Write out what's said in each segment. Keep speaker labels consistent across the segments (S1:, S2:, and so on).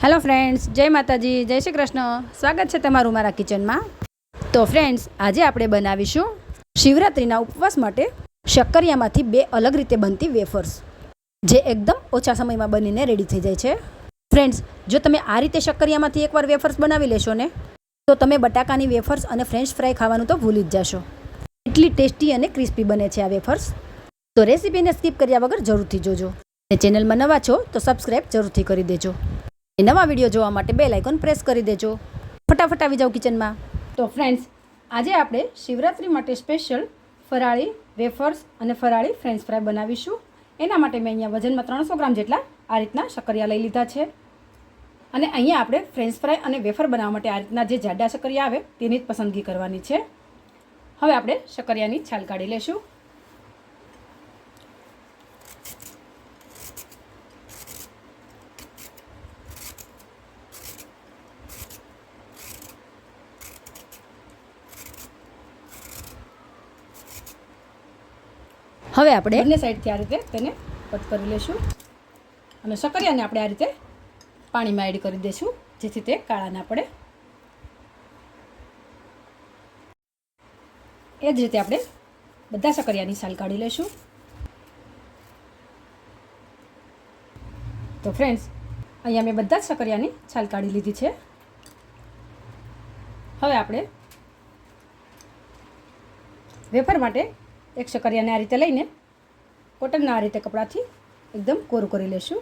S1: Hello friends, જય માતાજી, જય શ્રી કૃષ્ણ. સ્વાગત છે તમારું મારા કિચનમાં. તો ફ્રેન્ડ્સ, આજે આપણે બનાવીશું શિવરાત્રિના ઉપવાસ માટે શક્કરિયામાંથી બે અલગ રીતે બનતી વેફર્સ, જે એકદમ ઓછા સમયમાં બનીને રેડી થઈ જાય છે. ફ્રેન્ડ્સ, જો તમે આ રીતે શક્કરિયામાંથી એકવાર વેફર્સ બનાવી લેશો ને, તો તમે બટાકાની વેફર્સ અને ફ્રેન્ચ ફ્રાય ખાવાનું તો ભૂલી જ જશો. એટલી ટેસ્ટી અને ક્રિસ્પી બને છે આ વેફર્સ. તો રેસીપીને સ્કીપ કર્યા વગર જરૂરથી જોજો. અને ચેનલમાં નવા છો તો સબસ્ક્રાઈબ જરૂરથી કરી દેજો. નવા વિડીયો જોવા માટે બેલ આઇકોન પ્રેસ કરી દેજો. ફટાફટ આવી જાઓ કિચનમાં. તો ફ્રેન્ડ્સ, આજે આપણે શિવરાત્રી માટે સ્પેશિયલ ફરાળી વેફર્સ અને ફરાળી ફ્રેન્ચ ફ્રાય બનાવીશું. એના માટે મેં અહીંયા વજનમાં 300 ગ્રામ જેટલા આ રીતના શક્કરિયા લઈ લીધા છે. અને અહીંયા આપણે ફ્રેન્ચ ફ્રાય અને વેફર બનાવવા માટે આ રીતના જે જાડા શક્કરિયા આવે તેની જ પસંદગી કરવાની છે. હવે આપણે શક્કરિયાની છાલ કાઢી લેશું. હવે આપણે બંને સાઈડથી આ રીતે તેને કટ કરી લઈશું અને શક્કરિયાને આપણે આ રીતે પાણીમાં એડ કરી દઈશું, જેથી તે કાળા ના પડે. એ જ રીતે આપણે બધા શક્કરિયાની છાલ કાઢી લઈશું. તો ફ્રેન્ડ્સ, અહીંયા મેં બધા જ શક્કરિયાની છાલ કાઢી લીધી છે. હવે આપણે વેફર માટે એક શક્કરિયાને આ રીતે લઈને કોટનના આ રીતે કપડાથી એકદમ કોરું કરી લેશું.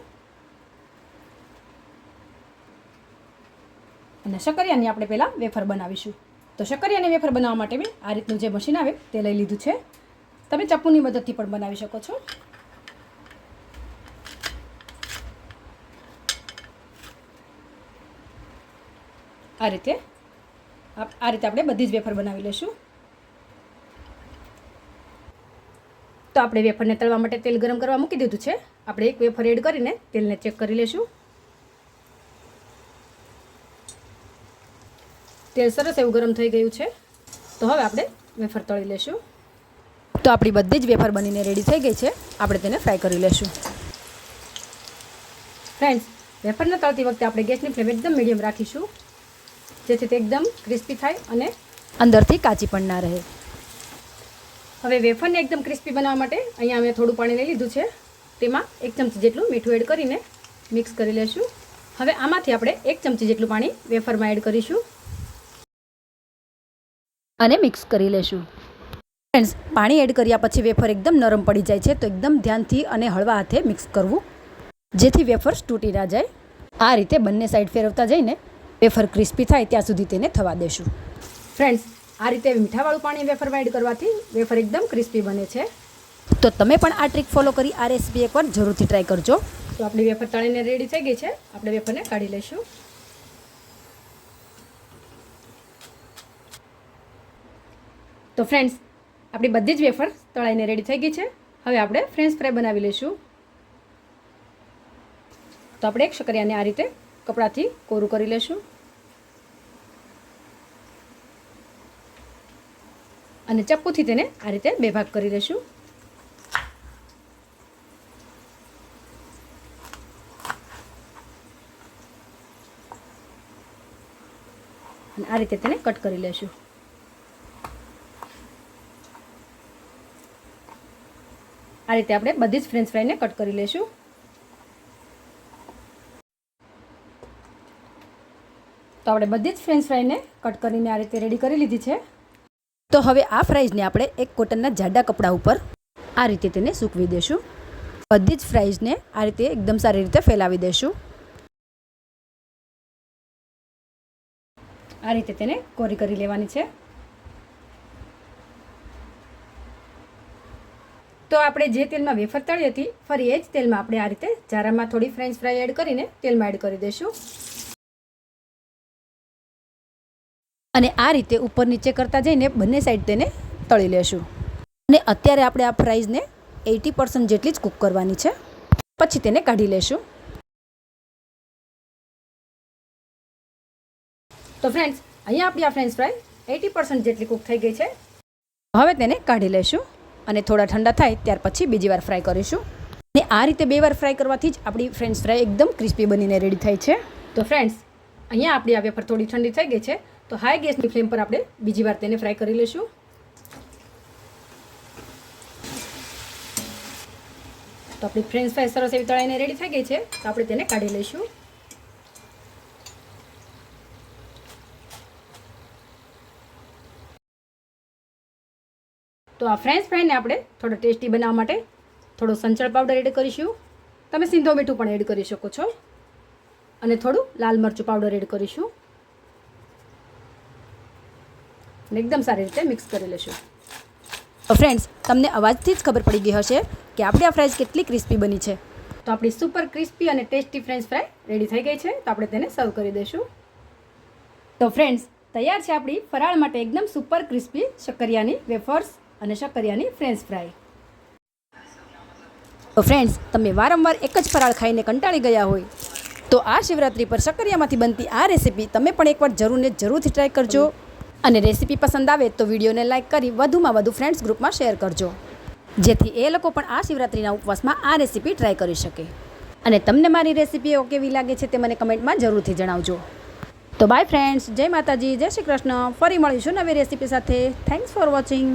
S1: અને શક્કરિયાની આપણે પહેલાં વેફર બનાવીશું. તો શક્કરિયાની વેફર બનાવવા માટે મેં આ રીતનું જે મશીન આવે તે લઈ લીધું છે. તમે ચપ્પુની મદદથી પણ બનાવી શકો છો. આ રીતે આપણે બધી જ વેફર બનાવી લઈશું. તો આપણે વેફરને તળવા માટે તેલ ગરમ કરવા મૂકી દીધું છે. આપણે એક વેફર એડ કરીને તેલને ચેક કરી લેશું. તેલ સરસ એવું ગરમ થઈ ગયું છે. તો હવે આપણે વેફર તળી લેશું. તો આપણી બધી જ વેફર બનીને રેડી થઈ ગઈ છે. આપણે તેને ફ્રાય કરી લેશું. ફ્રેન્ડ્સ, વેફરને તળતી વખતે આપણે ગેસની ફ્લેમ એકદમ મીડિયમ રાખીશું, જેથી તે એકદમ ક્રિસ્પી થાય અને અંદરથી કાચી પણ ના રહે. હવે વેફરને એકદમ ક્રિસ્પી બનાવવા માટે અહીંયા અમે થોડું પાણી લઈ લીધું છે. તેમાં 1 ચમચી જેટલું મીઠું એડ કરીને મિક્સ કરી લેશું. હવે આમાંથી આપણે 1 ચમચી જેટલું પાણી વેફરમાં એડ કરીશું અને મિક્સ કરી લેશું. ફ્રેન્ડ્સ, પાણી એડ કર્યા પછી વેફર એકદમ નરમ પડી જાય છે, તો એકદમ ધ્યાનથી અને હળવા હાથે મિક્સ કરવું, જેથી વેફર્સ તૂટી ના જાય. આ રીતે બંને સાઈડ ફેરવતા જઈને વેફર ક્રિસ્પી થાય ત્યાં સુધી તેને થવા દેશું. ફ્રેન્ડ્સ, આ રીતે મીઠાવાળું પાણી વેફરમાં એડ કરવાથી વેફર એકદમ ક્રિસ્પી બને છે. તો તમે પણ આ ટ્રીક ફોલો કરી આ રેસીપી એકવાર જરૂરથી ટ્રાય કરજો. તો આપણી વેફર તળીને રેડી થઈ ગઈ છે. આપણે વેફરને કાઢી લઈશું. તો ફ્રેન્ડ્સ, આપણી બધી જ વેફર તળાઈને રેડી થઈ ગઈ છે. હવે આપણે ફ્રેન્ચ ફ્રાય બનાવી લઈશું. તો આપણે એક શક્કરિયાને આ રીતે કપડાથી કોરું કરી લઈશું અને ચપ્પુથી તેને આ રીતે બે ભાગ કરી લઈશું. અને આ રીતે તેને કટ કરી લઈશું. આ રીતે આપણે બધી જ ફ્રેન્ચ ફ્રાયને કટ કરી લઈશું. તો આપણે બધી જ ફ્રેન્ચ ફ્રાયને કટ કરીને આ રીતે રેડી કરી લીધી છે. તો હવે આ ફ્રાઈઝને આપણે એક કોટનના જાડા કપડા ઉપર આ રીતે તેને સૂકવી દેશું. બધી જ ફ્રાઈઝને આ રીતે એકદમ સારી રીતે ફેલાવી દેશું. આ રીતે તેને કોરી કરી લેવાની છે. તો આપણે જે તેલમાં વેફર તળી હતી, ફરી એ જ તેલમાં આપણે આ રીતે જારામાં થોડી ફ્રેન્ચ ફ્રાય એડ કરીને તેલમાં એડ કરી દઈશું. અને આ રીતે ઉપર નીચે કરતા જઈને બંને સાઈડ તેને તળી લેશું. અને અત્યારે આપણે આ ફ્રાઈઝને 80% જેટલી જ કૂક કરવાની છે, પછી તેને કાઢી લેશું. તો ફ્રેન્ડ્સ, અહીંયા આપણી આ ફ્રેન્ચ ફ્રાય 80% જેટલી કૂક થઈ ગઈ છે. હવે તેને કાઢી લેશું અને થોડા ઠંડા થાય ત્યાર પછી બીજી વાર ફ્રાય કરીશું. ને આ રીતે બે વાર ફ્રાય કરવાથી જ આપણી ફ્રેન્ચ ફ્રાય એકદમ ક્રિસ્પી બનીને રેડી થાય છે. તો ફ્રેન્ડ્સ, અહીંયા આપણી આ વેફર થોડી ઠંડી થઈ ગઈ છે, તો હાઈ ગેસની ફ્લેમ પર આપણે બીજી વાર તેને ફ્રાય કરી લઈશું. તો આપણી ફ્રેન્ચ ફ્રાય સરસ એવી તળાઈને રેડી થઈ ગઈ છે, તો આપણે તેને કાઢી લઈશું. તો આ ફ્રેન્ચ ફ્રાઈને આપણે થોડો ટેસ્ટી બનાવવા માટે થોડો સંચળ પાવડર એડ કરીશું. તમે સિંધો મીઠું પણ એડ કરી શકો છો, અને થોડું લાલ મરચું પાવડર એડ કરીશું, અને એકદમ સારી રીતે મિક્સ કરી લઈશું. તો ફ્રેન્ડ્સ, તમને અવાજથી જ ખબર પડી ગઈ હશે કે આપણી આ ફ્રાઈઝ કેટલી ક્રિસ્પી બની છે. તો આપણી સુપર ક્રિસ્પી અને ટેસ્ટી ફ્રેન્ચ ફ્રાય રેડી થઈ ગઈ છે, તો આપણે તેને સર્વ કરી દઈશું. તો ફ્રેન્ડ્સ, તૈયાર છે આપણી ફરાળ માટે એકદમ સુપર ક્રિસ્પી શક્કરિયાની વેફર્સ અને શક્કરિયાની ફ્રેન્ચ ફ્રાય. તો ફ્રેન્ડ્સ, તમે વારંવાર એક જ ફરાળ ખાઈને કંટાળી ગયા હોય તો આ શિવરાત્રી પર શક્કરિયામાંથી બનતી આ રેસીપી તમે પણ એકવાર જરૂરથી ટ્રાય કરજો. અને રેસીપી પસંદ આવે તો વિડીયોને લાઇક કરી વધુમાં વધુ ફ્રેન્ડ્સ ગ્રુપમાં શેર કરજો, જેથી એ લોકો પણ આ શિવરાત્રીના ઉપવાસમાં આ રેસીપી ટ્રાય કરી શકે. અને તમને મારી રેસીપીઓ કેવી લાગે છે તે મને કમેન્ટમાં જરૂરથી જણાવજો. તો બાય ફ્રેન્ડ્સ, જય માતાજી, જય શ્રી કૃષ્ણ. ફરી મળીશું નવી રેસીપી સાથે. Thanks for watching.